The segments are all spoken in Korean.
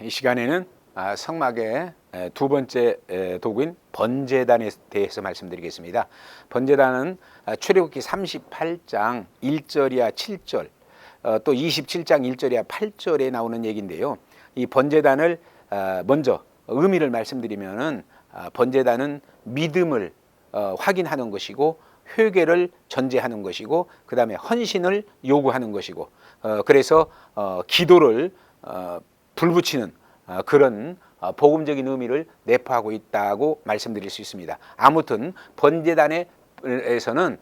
이 시간에는 성막의 두 번째 도구인 번제단에 대해서 말씀드리겠습니다. 번제단은 출애굽기 38장 1절이야 7절 또 27장 1절이야 8절에 나오는 얘기인데요. 이 번제단을 먼저 의미를 말씀드리면은 번제단은 믿음을 확인하는 것이고 회개를 전제하는 것이고 그 다음에 헌신을 요구하는 것이고 그래서 기도를 불붙이는 그런 복음적인 의미를 내포하고 있다고 말씀드릴 수 있습니다. 아무튼 번제단에서는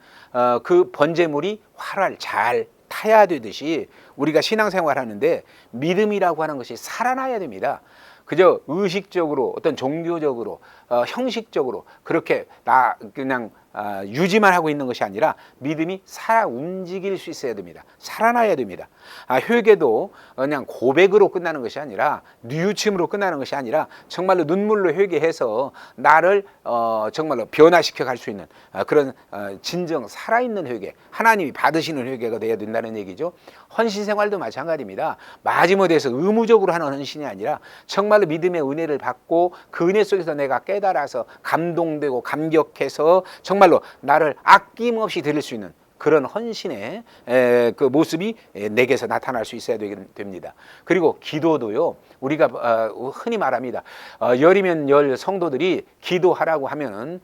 그 번제물이 활활 잘 타야 되듯이 우리가 신앙생활 하는데 믿음이라고 하는 것이 살아나야 됩니다. 그저 의식적으로 어떤 종교적으로 형식적으로 그렇게 그냥 유지만 하고 있는 것이 아니라 믿음이 살아 움직일 수 있어야 됩니다. 살아나야 됩니다. 회개도 그냥 고백으로 끝나는 것이 아니라 뉘우침으로 끝나는 것이 아니라 정말로 눈물로 회개해서 나를 정말로 변화시켜 갈 수 있는 그런 진정 살아있는 회개, 하나님이 받으시는 회개가 되어야 된다는 얘기죠. 헌신 생활도 마찬가지입니다. 마지못해서 의무적으로 하는 헌신이 아니라 정말로 믿음의 은혜를 받고 그 은혜 속에서 내가 깨달아서 감동되고 감격해서 정말로 나를 아낌없이 드릴 수 있는 그런 헌신의 그 모습이 내게서 나타날 수 있어야 됩니다. 그리고 기도도요, 우리가 흔히 말합니다. 열이면 열 성도들이 기도하라고 하면은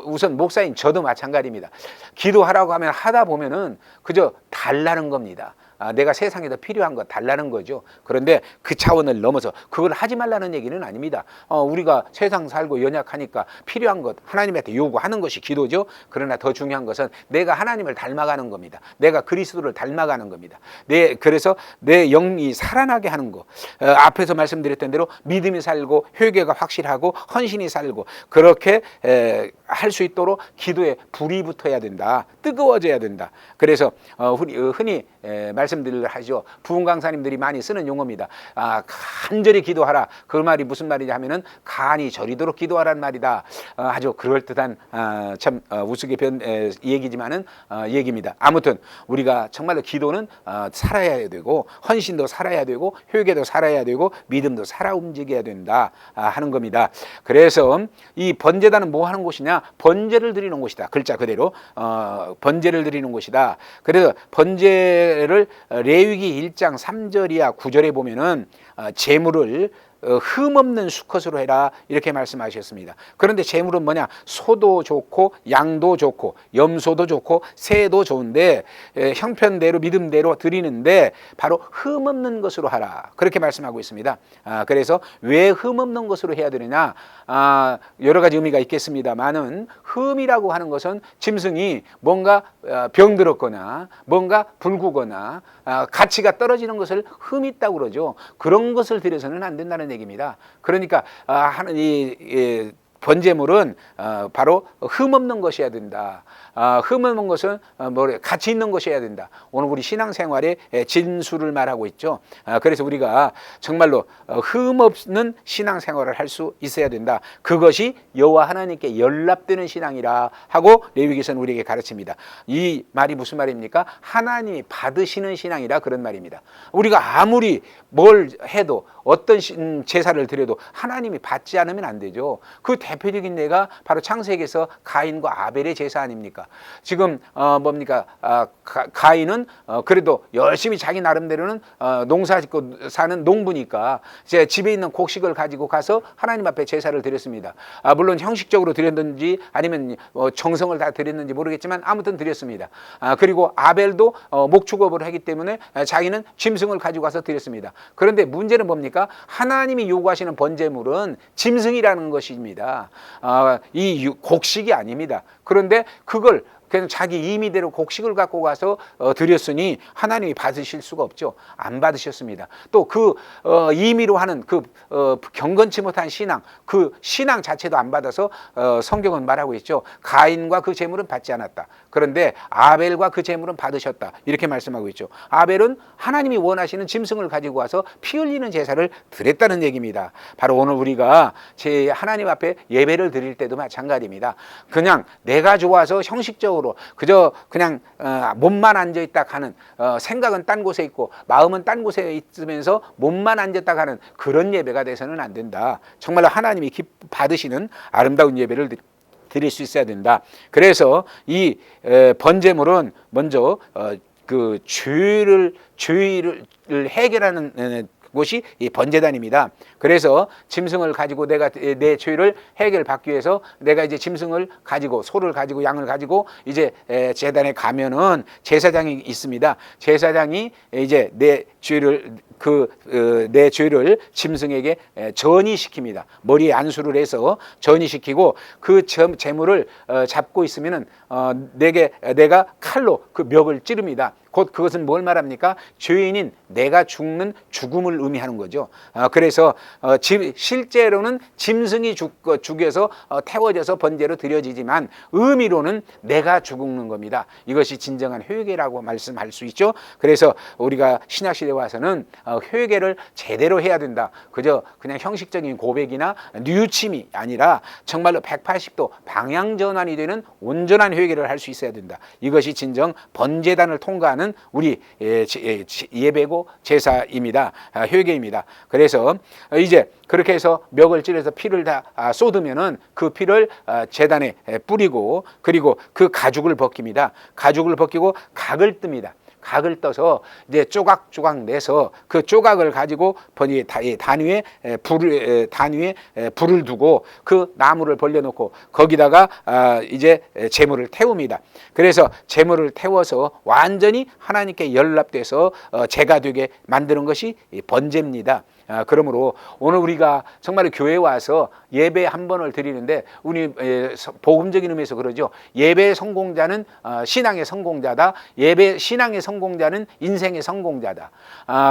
우선 목사인 저도 마찬가지입니다. 기도하라고 하면 하다 보면은 그저 달라는 겁니다. 내가 세상에 더 필요한 거 달라는 거죠. 그런데 그 차원을 넘어서 그걸 하지 말라는 얘기는 아닙니다. 우리가 세상 살고 연약하니까 필요한 것 하나님한테 요구하는 것이 기도죠. 그러나 더 중요한 것은 내가 하나님을 닮아가는 겁니다. 내가 그리스도를 닮아가는 겁니다. 그래서 내 영이 살아나게 하는 거. 앞에서 말씀드렸던 대로 믿음이 살고 회개가 확실하고 헌신이 살고 그렇게 할 수 있도록 기도에 불이 붙어야 된다. 뜨거워져야 된다. 그래서 흔히 말씀들을 하죠. 부흥 강사님들이 많이 쓰는 용어입니다. 간절히 기도하라. 그 말이 무슨 말이냐 하면은 간이 저리도록 기도하라는 말이다. 아주 그럴듯한 참 우스개 얘기지만은 얘기입니다. 아무튼 우리가 정말로 기도는 살아야 되고 헌신도 살아야 되고 회개도 살아야 되고 믿음도 살아 움직여야 된다 하는 겁니다. 그래서 이 번제단은 뭐 하는 곳이냐? 번제를 드리는 곳이다. 글자 그대로 번제를 드리는 곳이다. 그래서 번제를 레위기 1장 3절이야 9절에 보면은 제물을 흠없는 수컷으로 해라 이렇게 말씀하셨습니다. 그런데 제물은 뭐냐? 소도 좋고 양도 좋고 염소도 좋고 새도 좋은데 형편대로 믿음대로 드리는데 바로 흠없는 것으로 하라 그렇게 말씀하고 있습니다. 그래서 왜 흠없는 것으로 해야 되느냐? 여러 가지 의미가 있겠습니다만은 흠이라고 하는 것은 짐승이 뭔가 병들었거나 뭔가 붉거나 가치가 떨어지는 것을 흠이 있다고 그러죠. 그런 것을 드려서는 안 된다는 얘기입니다. 그러니까 번제물은 바로 흠없는 것이어야 된다. 흠없는 것은 가치 있는 것이어야 된다. 오늘 우리 신앙생활의 진수를 말하고 있죠. 그래서 우리가 정말로 흠없는 신앙생활을 할 수 있어야 된다. 그것이 여호와 하나님께 연락되는 신앙이라 하고 레위기서는 우리에게 가르칩니다. 이 말이 무슨 말입니까? 하나님이 받으시는 신앙이라 그런 말입니다. 우리가 아무리 뭘 해도 어떤 제사를 드려도 하나님이 받지 않으면 안 되죠. 그 대표적인 예가 바로 창세기에서 가인과 아벨의 제사 아닙니까? 지금 뭡니까? 가인은 그래도 열심히 자기 나름대로는 농사 짓고 사는 농부니까 제 집에 있는 곡식을 가지고 가서 하나님 앞에 제사를 드렸습니다. 물론 형식적으로 드렸는지 아니면 정성을 다 드렸는지 모르겠지만 아무튼 드렸습니다. 그리고 아벨도 목축업을 하기 때문에 자기는 짐승을 가지고 가서 드렸습니다. 그런데 문제는 뭡니까? 하나님이 요구하시는 번제물은 짐승이라는 것입니다. 이 곡식이 아닙니다. 그런데 그걸 그냥 자기 임의대로 곡식을 갖고 가서 드렸으니 하나님이 받으실 수가 없죠. 안 받으셨습니다. 또 그 임의로 하는 그 경건치 못한 신앙, 그 신앙 자체도 안 받아서 성경은 말하고 있죠. 가인과 그 제물은 받지 않았다. 그런데 아벨과 그 제물은 받으셨다. 이렇게 말씀하고 있죠. 아벨은 하나님이 원하시는 짐승을 가지고 와서 피 흘리는 제사를 드렸다는 얘기입니다. 바로 오늘 우리가 제 하나님 앞에 예배를 드릴 때도 마찬가지입니다. 그냥 내가 좋아서 형식적으로 그저 그냥 몸만 앉아있다 가는 생각은 딴 곳에 있고 마음은 딴 곳에 있으면서 몸만 앉았다 가는 그런 예배가 돼서는 안 된다. 정말로 하나님이 받으시는 아름다운 예배를 드릴 수 있어야 된다. 그래서 이 번제물은 먼저 그 죄를 해결하는 곳이 이 번제단입니다. 그래서 짐승을 가지고 내가 내 죄를 해결받기 위해서 내가 이제 짐승을 가지고 소를 가지고 양을 가지고 이제 제단에 가면은 제사장이 있습니다. 제사장이 이제 내 죄를 내 죄를 짐승에게 전이시킵니다. 머리에 안수를 해서 전이시키고 그 제물을 잡고 있으면은 내가 칼로 그 멱을 찌릅니다. 곧 그것은 뭘 말합니까? 죄인인 내가 죽는 죽음을 의미하는 거죠. 그래서 실제로는 짐승이 죽여서 태워져서 번제로 드려지지만 의미로는 내가 죽는 겁니다. 이것이 진정한 회개라고 말씀할 수 있죠. 그래서 우리가 신약시대에 와서는 회개를 제대로 해야 된다. 그저 그냥 형식적인 고백이나 뉘우침이 아니라 정말로 180도 방향전환이 되는 온전한 회개를 할 수 있어야 된다. 이것이 진정 번제단을 통과하는 우리 예배고 제사입니다. 회개입니다. 그래서 이제 그렇게 해서 멱을 찔러서 피를 다 쏟으면은 그 피를 제단에 뿌리고 그리고 그 가죽을 벗깁니다. 가죽을 벗기고 각을 뜹니다. 각을 떠서 이제 조각조각 내서 그 조각을 가지고 단 위에 불을 두고 그 나무를 벌려놓고 거기다가 이제 제물을 태웁니다. 그래서 제물을 태워서 완전히 하나님께 연락돼서 제가 되게 만드는 것이 번제입니다. 그러므로 오늘 우리가 정말 교회에 와서 예배 한 번을 드리는데 우리 복음적인 의미에서 그러죠. 예배의 성공자는 신앙의 성공자다. 신앙의 성공자는 인생의 성공자다.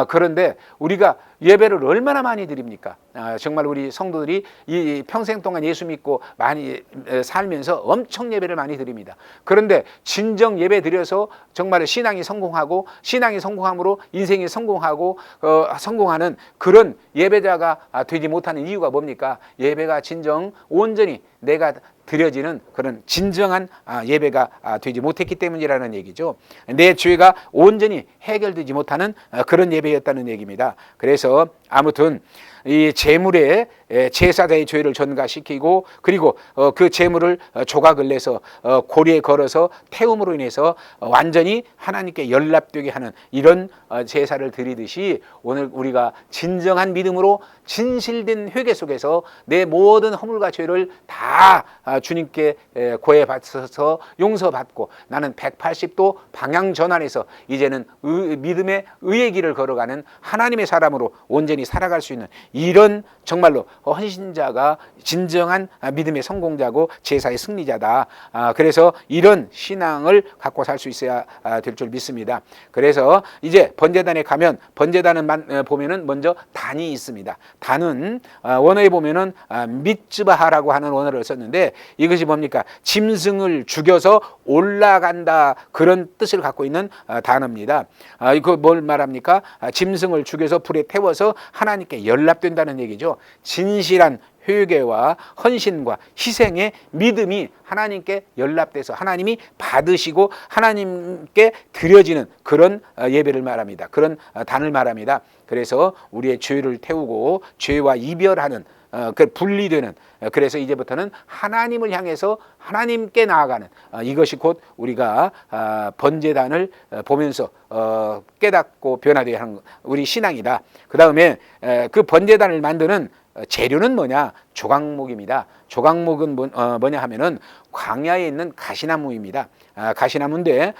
그런데 우리가 예배를 얼마나 많이 드립니까? 정말 우리 성도들이 이 평생 동안 예수 믿고 많이 살면서 엄청 예배를 많이 드립니다. 그런데 진정 예배 드려서 정말 신앙이 성공하고 신앙이 성공함으로 인생이 성공하고 성공하는 그런 예배자가 되지 못하는 이유가 뭡니까? 예배가 진정 온전히 내가 드려지는 그런 진정한 예배가 되지 못했기 때문이라는 얘기죠. 내 죄가 온전히 해결되지 못하는 그런 예배였다는 얘기입니다. 그래서 아무튼 이 제물에 제사장의 죄를 전가시키고 그리고 그 제물을 조각을 내서 고리에 걸어서 태움으로 인해서 완전히 하나님께 연락되게 하는 이런 제사를 드리듯이 오늘 우리가 진정한 믿음으로 진실된 회개 속에서 내 모든 허물과 죄를 다 주님께 고해 받쳐서 용서받고 나는 180도 방향 전환해서 이제는 믿음의 의의 길을 걸어가는 하나님의 사람으로 온전히 살아갈 수 있는 이런 정말로 헌신자가 진정한 믿음의 성공자고 제사의 승리자다. 그래서 이런 신앙을 갖고 살 수 있어야 될 줄 믿습니다. 그래서 이제 번제단에 가면 번제단은 보면은 먼저 단이 있습니다. 단은 원어에 보면은 미츠바하라고 하는 원어를 썼는데 이것이 뭡니까? 짐승을 죽여서 올라간다 그런 뜻을 갖고 있는 단어입니다. 이거 뭘 말합니까? 짐승을 죽여서 불에 태워서 하나님께 연락된다는 얘기죠. 진실한 회개와 헌신과 희생의 믿음이 하나님께 연락돼서 하나님이 받으시고 하나님께 드려지는 그런 예배를 말합니다. 그런 단을 말합니다. 그래서 우리의 죄를 태우고 죄와 이별하는 그 분리되는 그래서 이제부터는 하나님을 향해서 하나님께 나아가는 이것이 곧 우리가 번제단을 보면서 깨닫고 변화되어야 하는 우리 신앙이다. 그 다음에 그 번제단을 만드는 재료는 뭐냐? 조각목입니다. 조각목은 뭐냐 하면은 광야에 있는 가시나무입니다. 가시나무인데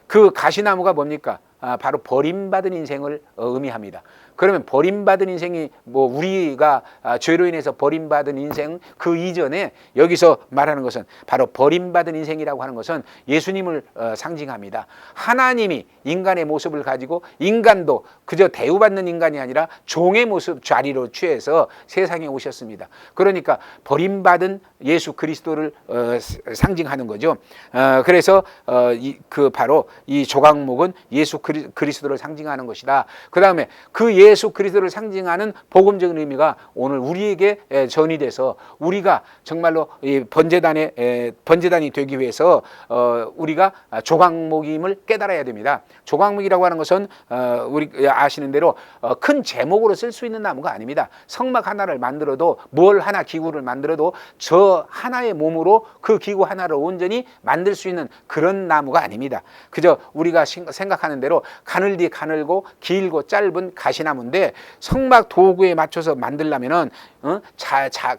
그 가시나무가 뭡니까? 바로 버림받은 인생을 의미합니다. 그러면 버림받은 인생이 뭐 우리가 죄로 인해서 버림받은 인생 그 이전에 여기서 말하는 것은 바로 버림받은 인생이라고 하는 것은 예수님을 상징합니다. 하나님이 인간의 모습을 가지고 인간도 그저 대우받는 인간이 아니라 종의 모습 자리로 취해서 세상에 오셨습니다. 그러니까 버림받은 예수 그리스도를 상징하는 거죠. 그래서 바로 이 조각목은 예수 그리스도를 상징하는 것이다. 그 다음에 그 예수 그리스도를 상징하는 복음적인 의미가 오늘 우리에게 전이돼서 우리가 정말로 이 번제단이 되기 위해서 우리가 조각목임을 깨달아야 됩니다. 조각목이라고 하는 것은 우리 아시는 대로 큰 제목으로 쓸 수 있는 나무가 아닙니다. 성막 하나를 만들어도 뭘 하나 기구를 만들어도 저 하나의 몸으로 그 기구 하나를 온전히 만들 수 있는 그런 나무가 아닙니다. 그저 우리가 생각하는 대로 가늘디 가늘고 길고 짧은 가시나무인데 성막 도구에 맞춰서 만들려면은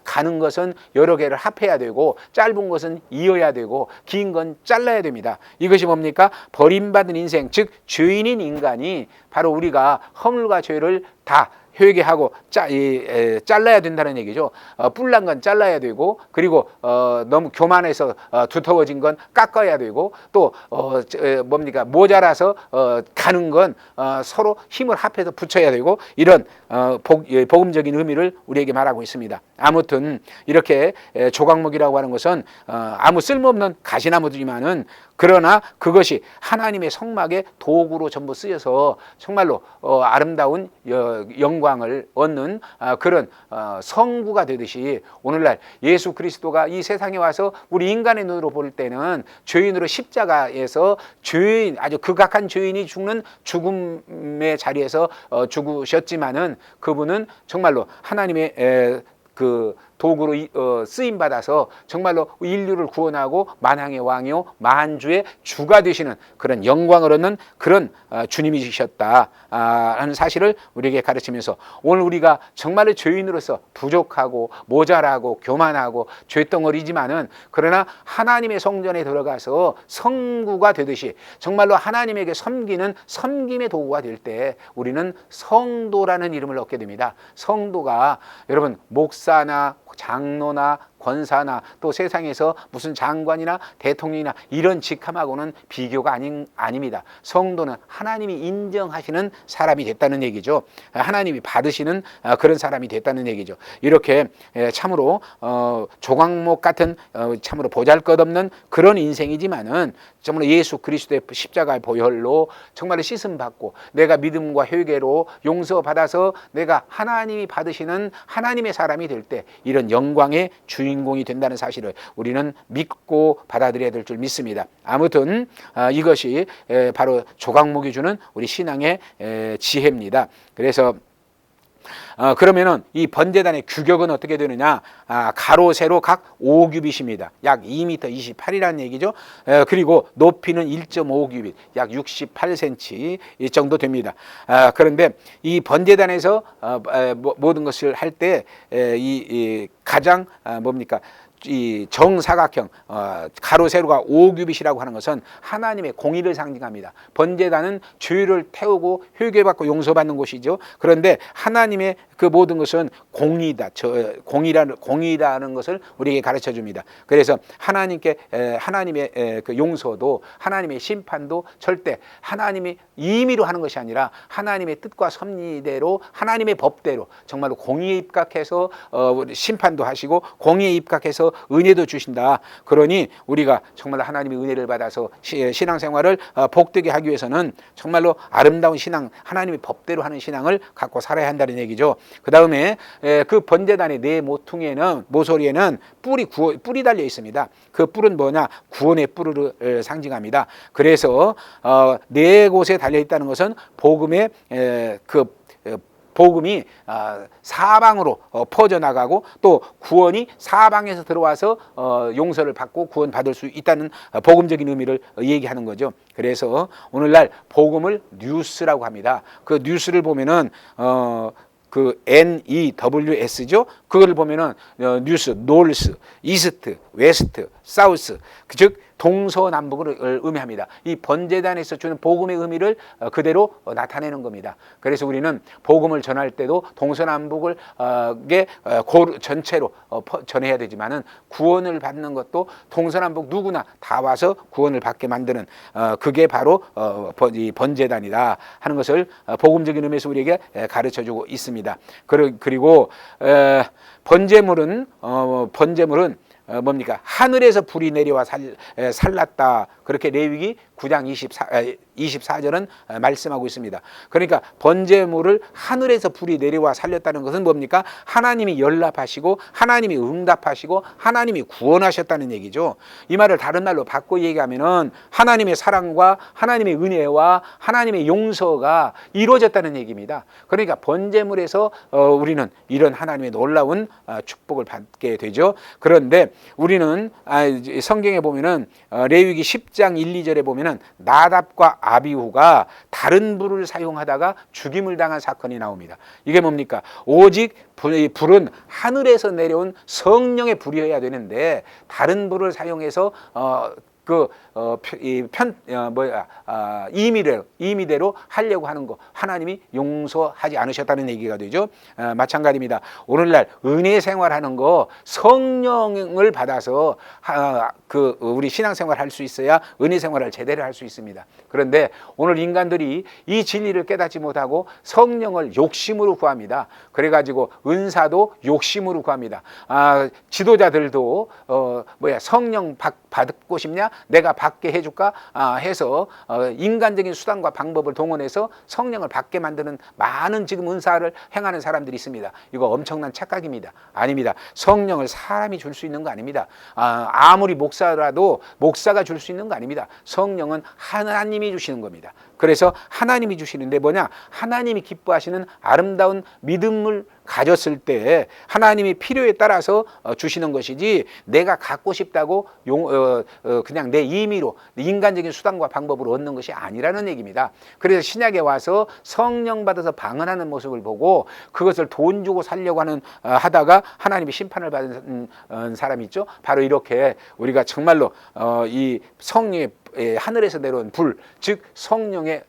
가는 것은 여러 개를 합해야 되고 짧은 것은 이어야 되고 긴 건 잘라야 됩니다. 이것이 뭡니까? 버림받은 인생, 즉 죄인인 인간이 바로 우리가 허물과 죄를 다 회개하고 잘라야 된다는 얘기죠. 뿔난 건 잘라야 되고 그리고 너무 교만해서 두터워진 건 깎아야 되고 또 모자라서 가는 건 서로 힘을 합해서 붙여야 되고 이런 복음적인 의미를 우리에게 말하고 있습니다. 아무튼 이렇게 조각목이라고 하는 것은 아무 쓸모없는 가시나무지만은 그러나 그것이 하나님의 성막의 도구로 전부 쓰여서 정말로 아름다운 영광을 얻는 그런 성구가 되듯이 오늘날 예수 그리스도가 이 세상에 와서 우리 인간의 눈으로 볼 때는 죄인으로 십자가에서 죄인, 아주 극악한 죄인이 죽는 죽음의 자리에서 죽으셨지만은 그분은 정말로 하나님의 그 도구로 쓰임 받아서 정말로 인류를 구원하고 만왕의 왕이요 만주의 주가 되시는 그런 영광을 얻는 그런 주님이셨다 하는 사실을 우리에게 가르치면서 오늘 우리가 정말로 죄인으로서 부족하고 모자라고 교만하고 죄덩어리지만은 그러나 하나님의 성전에 들어가서 성구가 되듯이 정말로 하나님에게 섬기는 섬김의 도구가 될 때 우리는 성도라는 이름을 얻게 됩니다. 성도가 여러분 목사나 장로나 권사나 또 세상에서 무슨 장관이나 대통령이나 이런 직함하고는 비교가 아닙니다. 성도는 하나님이 인정하시는 사람이 됐다는 얘기죠. 하나님이 받으시는 그런 사람이 됐다는 얘기죠. 이렇게 참으로 조각목 같은 참으로 보잘것없는 그런 인생이지만은 정말 예수 그리스도의 십자가의 보혈로 정말 씻음 받고 내가 믿음과 회개로 용서받아서 내가 하나님이 받으시는 하나님의 사람이 될 때 이런 영광의 주인공이 된다는 사실을 우리는 믿고 받아들여야 될 줄 믿습니다. 아무튼 이것이 바로 조각목이 주는 우리 신앙의 지혜입니다. 그래서 그러면은 이 번제단의 규격은 어떻게 되느냐? 가로 세로 각 5규빗입니다. 약 2m 28이라는 얘기죠. 그리고 높이는 1.5규빗, 약 68cm 이 정도 됩니다. 그런데 이 번제단에서 모든 것을 할 때 이 가장 뭡니까? 이 정사각형 가로 세로가 5규빗이라고 하는 것은 하나님의 공의를 상징합니다. 번제단은 죄를 태우고 회개받고 용서받는 곳이죠. 그런데 하나님의 그 모든 것은 공의다. 공의라는 것을 우리에게 가르쳐 줍니다. 그래서 하나님의 그 용서도 하나님의 심판도 절대 하나님이 임의로 하는 것이 아니라 하나님의 뜻과 섭리대로 하나님의 법대로 정말로 공의에 입각해서 심판도 하시고 공의에 입각해서 은혜도 주신다. 그러니 우리가 정말 하나님의 은혜를 받아서 신앙생활을 복되게 하기 위해서는 정말로 아름다운 신앙, 하나님의 법대로 하는 신앙을 갖고 살아야 한다는 얘기죠. 그 다음에 그 번제단의 네 모서리에는 뿔이 달려 있습니다. 그 뿔은 뭐냐? 구원의 뿔을 상징합니다. 그래서 네 곳에 달려 있다는 것은 복음의 복음이 사방으로 퍼져나가고 또 구원이 사방에서 들어와서 용서를 받고 구원받을 수 있다는 복음적인 의미를 얘기하는 거죠. 그래서 오늘날 복음을 뉴스라고 합니다. 그 뉴스를 보면은 그 NEWS죠. 그 그거를 보면은 뉴스, 노스, 이스트, 웨스트, 사우스, 즉 동서남북을 의미합니다. 이 번제단에서 주는 복음의 의미를 그대로 나타내는 겁니다. 그래서 우리는 복음을 전할 때도 동서남북을 전체로 전해야 되지만은 구원을 받는 것도 동서남북 누구나 다 와서 구원을 받게 만드는 그게 바로 이 번제단이다 하는 것을 복음적인 의미에서 우리에게 가르쳐주고 있습니다. 그리고 번제물은 뭡니까? 하늘에서 불이 내려와 살랐다. 그렇게 레위기 9장 24절은 말씀하고 있습니다. 그러니까 번제물을 하늘에서 불이 내려와 살렸다는 것은 뭡니까? 하나님이 연락하시고 하나님이 응답하시고 하나님이 구원하셨다는 얘기죠. 이 말을 다른 말로 바꿔 얘기하면은 하나님의 사랑과 하나님의 은혜와 하나님의 용서가 이루어졌다는 얘기입니다. 그러니까 번제물에서 우리는 이런 하나님의 놀라운 축복을 받게 되죠. 그런데 우리는 성경에 보면은 레위기 10장 1, 2절에 보면은 나답과 아비후가 다른 불을 사용하다가 죽임을 당한 사건이 나옵니다. 이게 뭡니까? 오직 불은 하늘에서 내려온 성령의 불이어야 되는데 다른 불을 사용해서 임의대로 하려고 하는 거 하나님이 용서하지 않으셨다는 얘기가 되죠. 마찬가지입니다. 오늘날 은혜 생활하는 거 성령을 받아서 우리 신앙생활 할 수 있어야 은혜 생활을 제대로 할 수 있습니다. 그런데 오늘 인간들이 이 진리를 깨닫지 못하고 성령을 욕심으로 구합니다. 그래가지고 은사도 욕심으로 구합니다. 지도자들도 성령 받고 싶냐? 내가 받게 해줄까? 해서 인간적인 수단과 방법을 동원해서 성령을 받게 만드는 많은 지금 은사를 행하는 사람들이 있습니다. 이거 엄청난 착각입니다. 아닙니다. 성령을 사람이 줄 수 있는 거 아닙니다. 아무리 목사라도 목사가 줄 수 있는 거 아닙니다. 성령은 하나님이 주시는 겁니다. 그래서 하나님이 주시는데 뭐냐? 하나님이 기뻐하시는 아름다운 믿음을 가졌을 때 하나님이 필요에 따라서 주시는 것이지 내가 갖고 싶다고 그냥 내 임의로 인간적인 수단과 방법으로 얻는 것이 아니라는 얘기입니다. 그래서 신약에 와서 성령 받아서 방언하는 모습을 보고 그것을 돈 주고 살려고 하다가 하나님이 심판을 받은 사람이 있죠. 바로 이렇게 우리가 정말로 이 성령의 하늘에서 내려온 불, 즉 성령의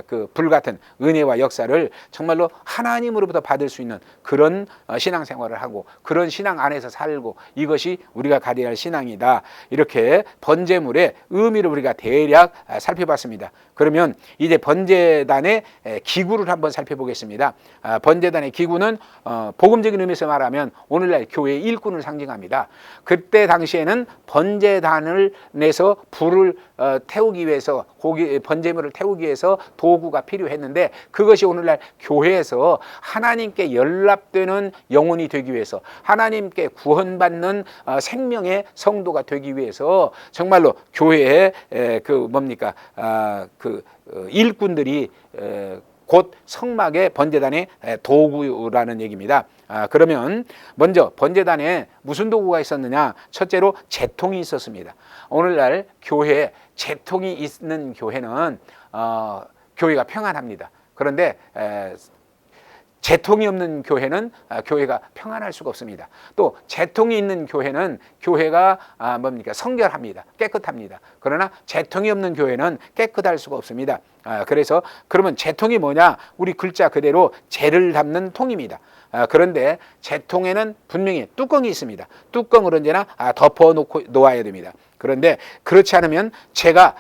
그 불같은 은혜와 역사를 정말로 하나님으로부터 받을 수 있는 그런 신앙생활을 하고 그런 신앙 안에서 살고 이것이 우리가 가져야 할 신앙이다. 이렇게 번제물의 의미를 우리가 대략 살펴봤습니다. 그러면 이제 번제단의 기구를 한번 살펴보겠습니다. 번제단의 기구는 복음적인 의미에서 말하면 오늘날 교회의 일꾼을 상징합니다. 그때 당시에는 번제단을 내서 불을 태우기 위해서 번제물을 태우기 위해서 도구가 필요했는데 그것이 오늘날 교회에서 하나님께 연락되는 영혼이 되기 위해서 하나님께 구원받는 생명의 성도가 되기 위해서 정말로 교회에 일꾼들이 곧 성막의 번제단의 도구라는 얘기입니다. 그러면 먼저 번제단에 무슨 도구가 있었느냐? 첫째로 재통이 있었습니다. 오늘날 교회에 재통이 있는 교회는 교회가 평안합니다. 그런데 재통이 없는 교회는 교회가 평안할 수가 없습니다. 또 재통이 있는 교회는 교회가 성결합니다. 깨끗합니다. 그러나 재통이 없는 교회는 깨끗할 수가 없습니다. 그래서 그러면 재통이 뭐냐? 우리 글자 그대로 재를 담는 통입니다. 그런데 재통에는 분명히 뚜껑이 있습니다. 뚜껑을 언제나 덮어놓고 놓아야 됩니다. 그런데 그렇지 않으면 재가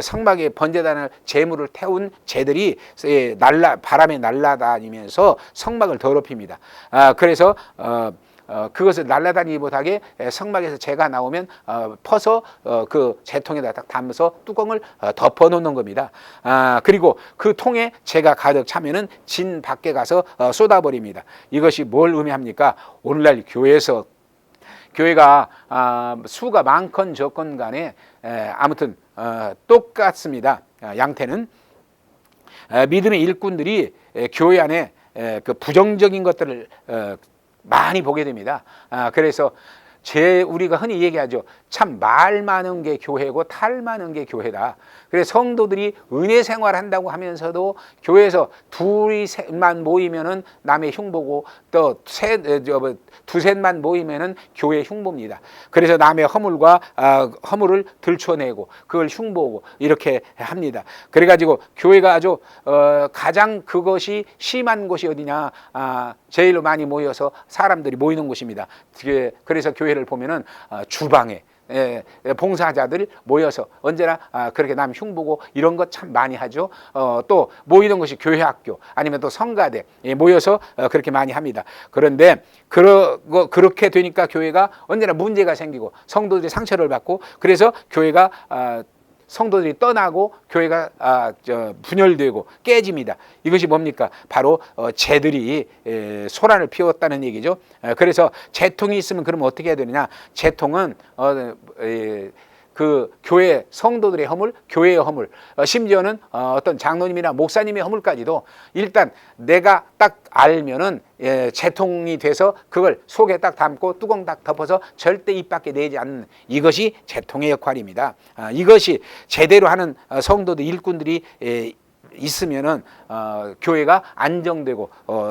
성막의 번제단을 재물을 태운 재들이 바람에 날아다니면서 성막을 더럽힙니다. 그래서 그것을 날아다니지 못하게 성막에서 재가 나오면 퍼서 그 재통에다 딱 담아서 뚜껑을 덮어 놓는 겁니다. 그리고 그 통에 재가 가득 차면은 진 밖에 가서 쏟아버립니다. 이것이 뭘 의미합니까? 오늘날 교회가 수가 많건 적건 간에 아무튼 똑같습니다. 양태는 믿음의 일꾼들이 교회 안에 그 부정적인 것들을 많이 보게 됩니다. 그래서 우리가 흔히 얘기하죠. 참 말 많은 게 교회고 탈 많은 게 교회다. 그래서 성도들이 은혜 생활한다고 하면서도 교회에서 둘이만 모이면은 남의 흉보고 또 두셋만 모이면은 교회 흉보입니다. 그래서 남의 허물을 들춰내고 그걸 흉보고 이렇게 합니다. 그래가지고 교회가 아주 가장 그것이 심한 곳이 어디냐? 제일로 많이 모여서 사람들이 모이는 곳입니다. 그래서 교회를 보면은 주방에 봉사자들 모여서 언제나 그렇게 남 흉보고 이런 것 참 많이 하죠. 또 모이는 것이 교회 학교 아니면 또 성가대 모여서 그렇게 많이 합니다. 그런데 그렇게 되니까 교회가 언제나 문제가 생기고 성도들이 상처를 받고 그래서 교회가 성도들이 떠나고 교회가 분열되고 깨집니다. 이것이 뭡니까? 바로 재들이 소란을 피웠다는 얘기죠. 그래서 재통이 있으면 그러면 어떻게 해야 되느냐? 재통은 그 교회 성도들의 허물, 교회의 허물, 심지어는 어떤 장로님이나 목사님의 허물까지도 일단 내가 딱 알면은 재통이 돼서 그걸 속에 딱 담고 뚜껑 딱 덮어서 절대 입 밖에 내지 않는 이것이 재통의 역할입니다. 이것이 제대로 하는 성도들 일꾼들이 있으면은 교회가 안정되고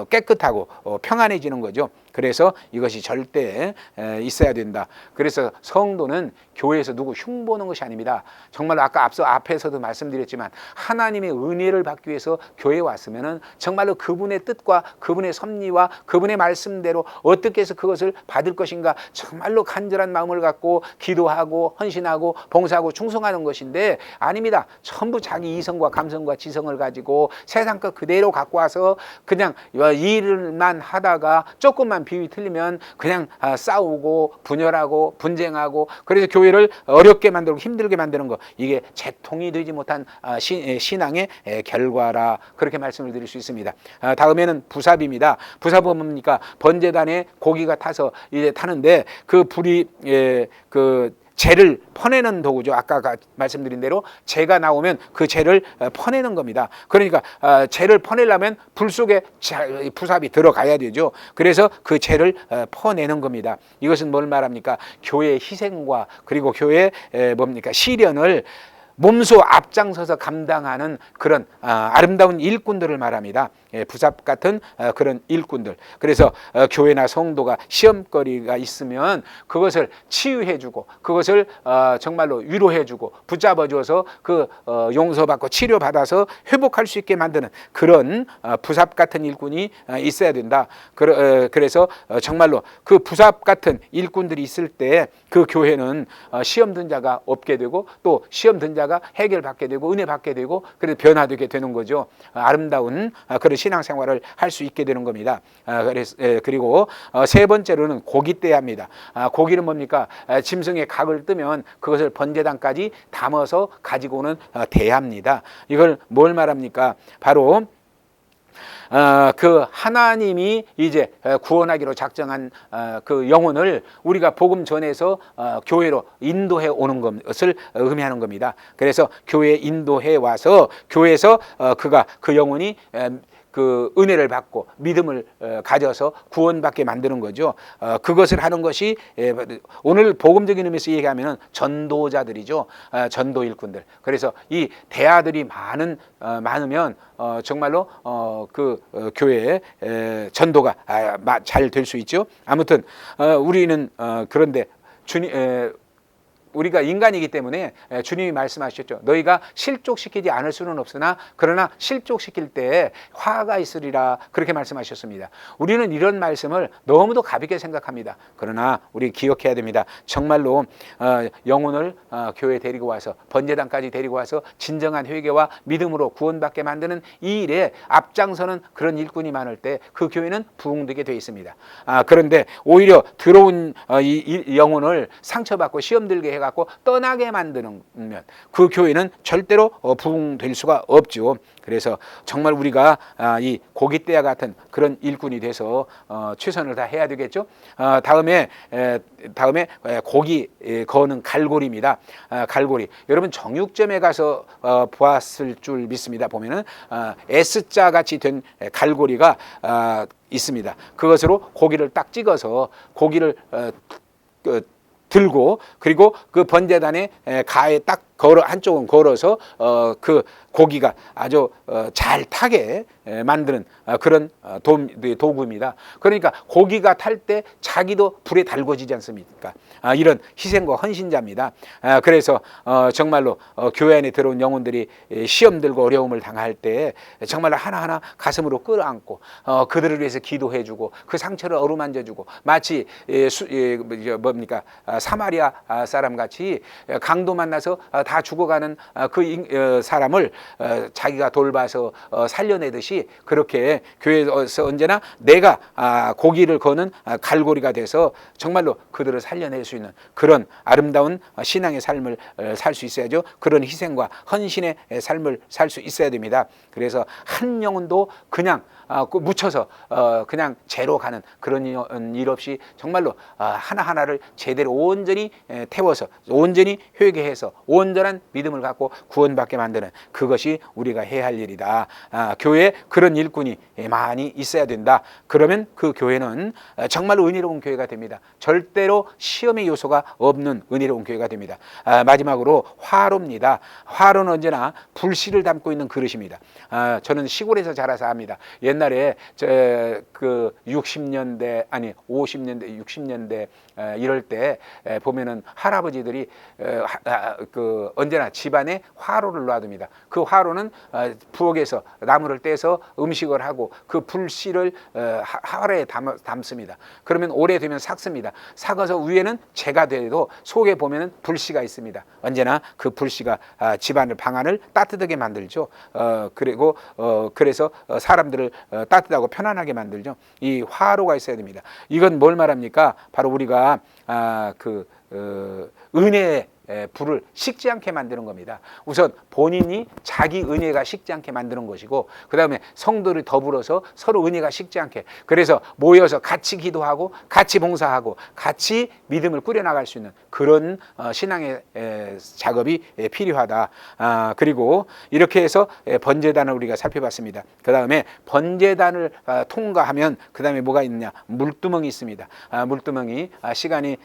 깨끗하고 평안해지는 거죠. 그래서 이것이 절대 있어야 된다. 그래서 성도는 교회에서 누구 흉보는 것이 아닙니다. 정말 아까 앞에서도 말씀드렸지만 하나님의 은혜를 받기 위해서 교회에 왔으면은 정말로 그분의 뜻과 그분의 섭리와 그분의 말씀대로 어떻게 해서 그것을 받을 것인가 정말로 간절한 마음을 갖고 기도하고 헌신하고 봉사하고 충성하는 것인데 아닙니다. 전부 자기 이성과 감성과 지성을 가지고 세상 것 그대로 갖고 와서 그냥 일만 하다가 조금만 비위 틀리면 그냥 싸우고 분열하고 분쟁하고 그래서 교회를 어렵게 만들고 힘들게 만드는 거 이게 재통이 되지 못한 신앙의 결과라 그렇게 말씀을 드릴 수 있습니다. 다음에는 부삽입니다. 부삽은 뭡니까? 번제단에 고기가 타서 이제 타는데 그 불이 재를 퍼내는 도구죠. 아까 말씀드린 대로 재가 나오면 그 재를 퍼내는 겁니다. 그러니까 재를 퍼내려면 불 속에 부삽이 들어가야 되죠. 그래서 그 재를 퍼내는 겁니다. 이것은 뭘 말합니까? 교회의 희생과 그리고 교회의 시련을 몸소 앞장서서 감당하는 그런 아름다운 일꾼들을 말합니다. 부삽 같은 그런 일꾼들. 그래서 교회나 성도가 시험거리가 있으면 그것을 치유해주고 그것을 정말로 위로해주고 붙잡아줘서 그 용서받고 치료받아서 회복할 수 있게 만드는 그런 부삽 같은 일꾼이 있어야 된다. 그래서 정말로 그 부삽 같은 일꾼들이 있을 때 그 교회는 시험 든 자가 없게 되고 또 시험 든 자가 해결받게 되고 은혜 받게 되고 그래서 변화되게 되는 거죠. 아름다운 그런 신앙생활을 할 수 있게 되는 겁니다. 그리고 세 번째로는 고깃대야입니다. 고기는 뭡니까? 짐승의 각을 뜨면 그것을 번제단까지 담아서 가지고 오는 대야입니다. 이걸 뭘 말합니까? 바로 그 하나님이 이제 구원하기로 작정한 그 영혼을 우리가 복음 전해서 교회로 인도해 오는 것을 의미하는 겁니다. 그래서 교회에 인도해 와서 교회에서 그 영혼이 그 은혜를 받고 믿음을 가져서 구원받게 만드는 거죠. 그것을 하는 것이 오늘 복음적인 의미에서 얘기하면 전도자들이죠. 전도 일꾼들. 그래서 이 대아들이 많으면 정말로 그 교회에 전도가 잘 될 수 있죠. 아무튼 우리는 그런데 우리가 인간이기 때문에 주님이 말씀하셨죠. 너희가 실족시키지 않을 수는 없으나 그러나 실족시킬 때 화가 있으리라 그렇게 말씀하셨습니다. 우리는 이런 말씀을 너무도 가볍게 생각합니다. 그러나 우리 기억해야 됩니다. 정말로 영혼을 교회에 데리고 와서 번제단까지 데리고 와서 진정한 회개와 믿음으로 구원받게 만드는 이 일에 앞장서는 그런 일꾼이 많을 때 그 교회는 부흥되게 되어 있습니다. 그런데 오히려 들어온 이 영혼을 상처받고 시험 들게 해가 갖고 떠나게 만드는 그 교회는 절대로 부흥될 수가 없죠. 그래서 정말 우리가 이 고깃대야 같은 그런 일꾼이 돼서 최선을 다해야 되겠죠. 다음에 고기 거는 갈고리입니다. 갈고리. 여러분 정육점에 가서 보았을 줄 믿습니다. 보면은 S자 같이 된 갈고리가 있습니다. 그것으로 고기를 딱 찍어서 고기를 들고 그리고 그 번제단의 가에 딱 걸어 한쪽은 걸어서 그 고기가 아주 잘 타게 만드는 그런 도구입니다. 그러니까 고기가 탈 때 자기도 불에 달궈지지 않습니까? 이런 희생과 헌신자입니다. 그래서 정말로 교회 안에 들어온 영혼들이 시험 들고 어려움을 당할 때 정말로 하나하나 가슴으로 끌어안고 그들을 위해서 기도해주고 그 상처를 어루만져주고 마치 뭡니까 사마리아 사람 같이 강도 만나서 다 죽어가는 그 사람을 자기가 돌봐서 살려내듯이 그렇게 교회에서 언제나 내가 고기를 거는 갈고리가 돼서 정말로 그들을 살려낼 수 있는 그런 아름다운 신앙의 삶을 살 수 있어야죠. 그런 희생과 헌신의 삶을 살 수 있어야 됩니다. 그래서 한 영혼도 그냥 묻혀서 그냥 죄로 가는 그런 일 없이 정말로 하나하나를 제대로 온전히 태워서 온전히 회개해서 온전한 믿음을 갖고 구원받게 만드는 그것이 우리가 해야 할 일이다. 교회에 그런 일꾼이 많이 있어야 된다. 그러면 그 교회는 정말로 은혜로운 교회가 됩니다. 절대로 시험의 요소가 없는 은혜로운 교회가 됩니다. 마지막으로 화로입니다. 화로는 언제나 불씨를 담고 있는 그릇입니다. 저는 시골에서 자라서 압니다. 옛날에 그 60년대 아니 50년대 60년대 이럴 때 보면은 할아버지들이 그 언제나 집안에 화로를 놔둡니다. 그 화로는 부엌에서 나무를 떼서 음식을 하고 그 불씨를 화로에 담습니다. 그러면 오래되면 삭습니다. 삭아서 위에는 재가 돼도 속에 보면은 불씨가 있습니다. 언제나 그 불씨가 집안을 방안을 따뜻하게 만들죠. 그리고 그래서 사람들을 따뜻하고 편안하게 만들죠. 이 화로가 있어야 됩니다. 이건 뭘 말합니까? 바로 우리가 은혜의 불을 식지 않게 만드는 겁니다. 우선 본인이 자기 은혜가 식지 않게 만드는 것이고 그 다음에 성도들이 더불어서 서로 은혜가 식지 않게 그래서 모여서 같이 기도하고 같이 봉사하고 같이 믿음을 꾸려나갈 수 있는 그런 신앙의 작업이 필요하다. 그리고 이렇게 해서 번제단을 우리가 살펴봤습니다. 그 다음에 번제단을 통과하면 그 다음에 뭐가 있느냐 물두멍이 있습니다. 물두멍이 시간이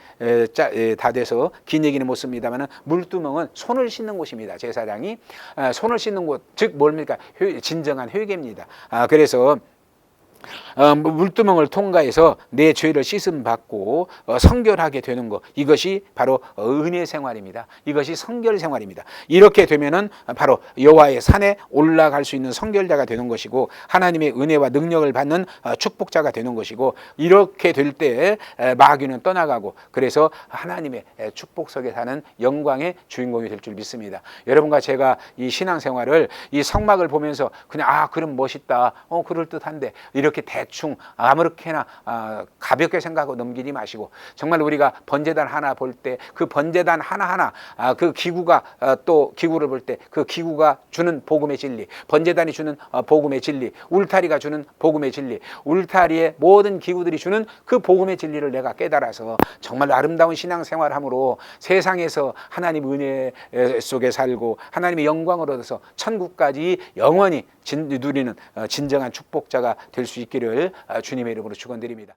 다 돼서 긴 얘기는 못 씁니다. 물두멍은 손을 씻는 곳입니다. 제사장이 손을 씻는 곳, 즉 뭡니까? 진정한 회개입니다. 그래서 물두멍을 통과해서 내 죄를 씻음 받고 성결하게 되는 것 이것이 바로 은혜 생활입니다. 이것이 성결 생활입니다. 이렇게 되면은 바로 여호와의 산에 올라갈 수 있는 성결자가 되는 것이고 하나님의 은혜와 능력을 받는 축복자가 되는 것이고 이렇게 될 때 마귀는 떠나가고 그래서 하나님의 축복석에 사는 영광의 주인공이 될 줄 믿습니다. 여러분과 제가 이 신앙생활을 이 성막을 보면서 그냥 그럼 멋있다, 그럴듯한데 이렇게 대충 아무렇게나 가볍게 생각하고 넘기지 마시고 정말 우리가 번제단 하나 볼 때 그 번제단 하나하나 그 기구가 또 기구를 볼 때 그 기구가 주는 복음의 진리 번제단이 주는 복음의 진리 울타리가 주는 복음의 진리 울타리의 모든 기구들이 주는 그 복음의 진리를 내가 깨달아서 정말 아름다운 신앙생활함으로 세상에서 하나님 은혜 속에 살고 하나님의 영광을 얻어서 천국까지 영원히 누리는 진정한 축복자가 될 수 있기를 주님의 이름으로 축원드립니다.